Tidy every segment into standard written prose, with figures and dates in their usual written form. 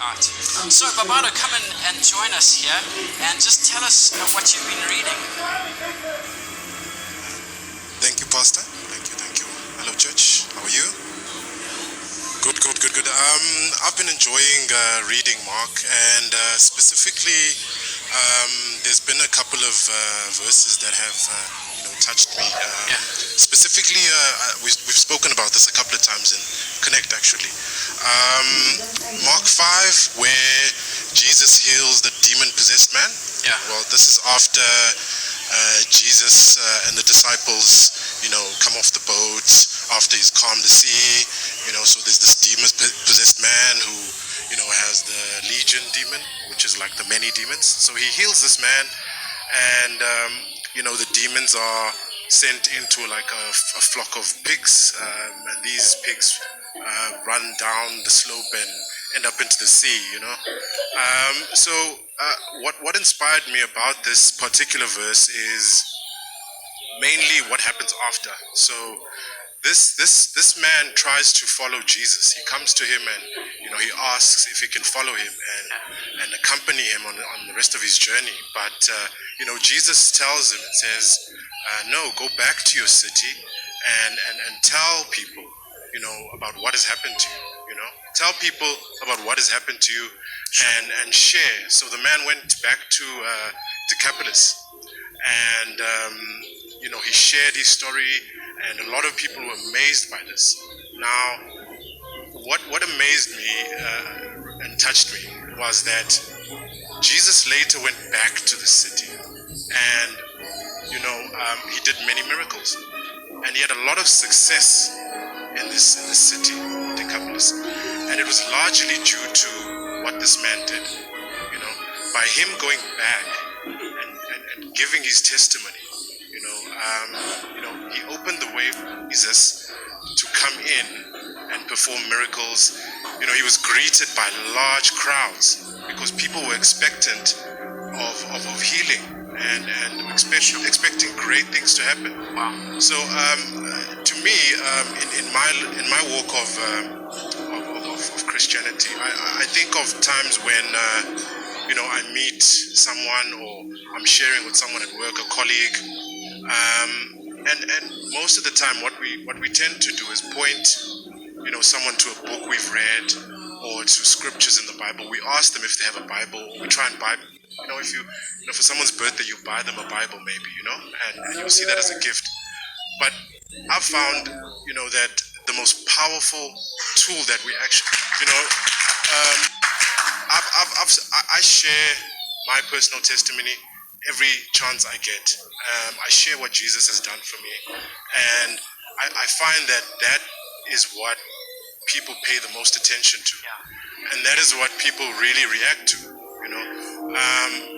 Right. So, Babado, come and join us here and just tell us what you've been reading. Thank you, Pastor. Thank you. Hello, church. How are you? Good. I've been enjoying reading Mark, and specifically, there's been a couple of verses that have, touched me. Specifically, we've spoken about this a couple of times in Connect, actually. Mark 5, where Jesus heals the demon-possessed man. Yeah. Well, this is after Jesus and the disciples, come off the boat after he's calmed the sea. So there's this demon-possessed man who, has the legion demon, which is like the many demons. So he heals this man, and the demons are sent into like a flock of pigs, and these pigs run down the slope and end up into the sea. So what inspired me about this particular verse is mainly what happens after. So this man tries to follow Jesus. He comes to him and he asks if he can follow him and accompany him on the rest of his journey. But Jesus tells him and says, no, go back to your city and tell people about what has happened to you. Tell people about what has happened to you and share. So the man went back to Decapolis, and he shared his story, and a lot of people were amazed by this. Now, what amazed me and touched me was that Jesus later went back to the city, and he did many miracles, and he had a lot of success in this city, Decapolis, and it was largely due to what this man did. By him going back and giving his testimony, he opened the way for Jesus to come in and perform miracles. He was greeted by large crowds because people were expectant of healing and expecting great things to happen. Wow. So to me, in my walk of Christianity, I think of times when I meet someone, or I'm sharing with someone at work, a colleague, and most of the time what we tend to do is point someone to a book we've read or to scriptures in the Bible. We ask them if they have a Bible, or we try and buy, if you for someone's birthday, you buy them a Bible maybe, and you'll see that as a gift. But I've found that the most powerful tool that we actually I share my personal testimony every chance I get. I share what Jesus has done for me, and I find that is what people pay the most attention to, and that is what people really react to.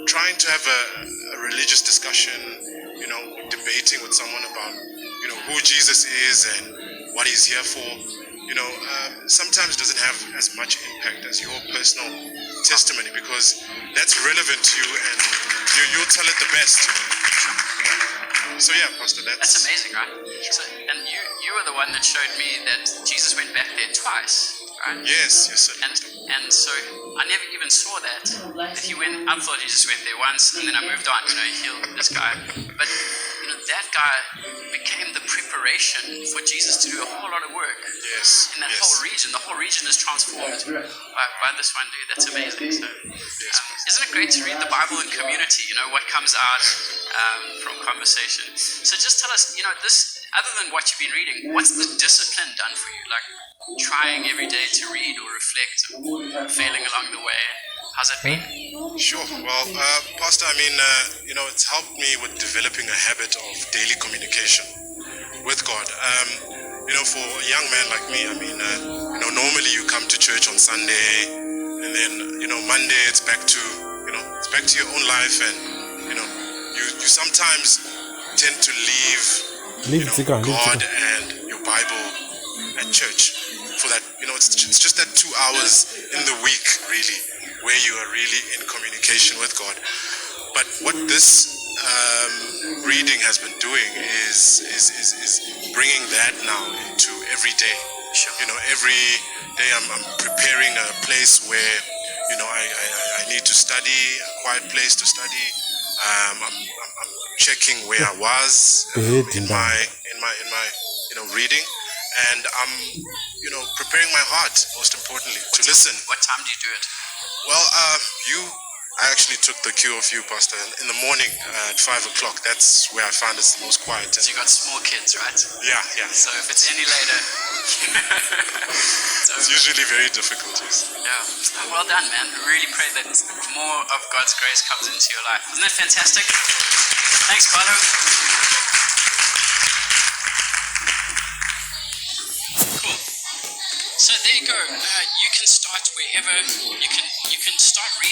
Trying to have a religious discussion, debating with someone about who Jesus is and what he's here for, sometimes doesn't have as much impact as your personal testimony, because that's relevant to you and you'll tell it the best. So yeah, Pastor, that's amazing, right? So, and you were the one that showed me that Jesus went back there twice, right? Yes, sir. And so I never even saw that he went. I thought he just went there once and then I moved on. He healed this guy, but that guy became the preparation for Jesus to do a whole lot of work. Yes. In that whole region, the whole region is transformed by this one dude. That's amazing. So, isn't it great to read the Bible in community? What comes out from conversation. So just tell us, this, other than what you've been reading, what's the discipline done for you? Like trying every day to read or reflect, or failing along the way. How's it been? Sure. Well, Pastor, it's helped me with developing a habit of daily communication with God. For a young man like me, normally you come to church on Sunday, and then, Monday it's back to your own life, and, you sometimes tend to leave God and your Bible at church for that, it's just that 2 hours in the week, really, where you are really in communication with God. But what this reading has been doing is bringing that now into every day. Every day I'm preparing a place where I need to study, a quiet place to study. I'm checking where I was in my reading, and I'm preparing my heart, most importantly, to listen. What time do you do it? Well, I actually took the cue of you, Pastor, in the morning at 5 o'clock. That's where I found it's the most quiet. So you got small kids, right? Yeah. So if it's any later, It's usually very difficult, yes. yeah. Oh, well done, man. Really pray that more of God's grace comes into your life. Isn't that fantastic? Thanks, Carlo. Cool. So there you go. You can start wherever. You can start reading.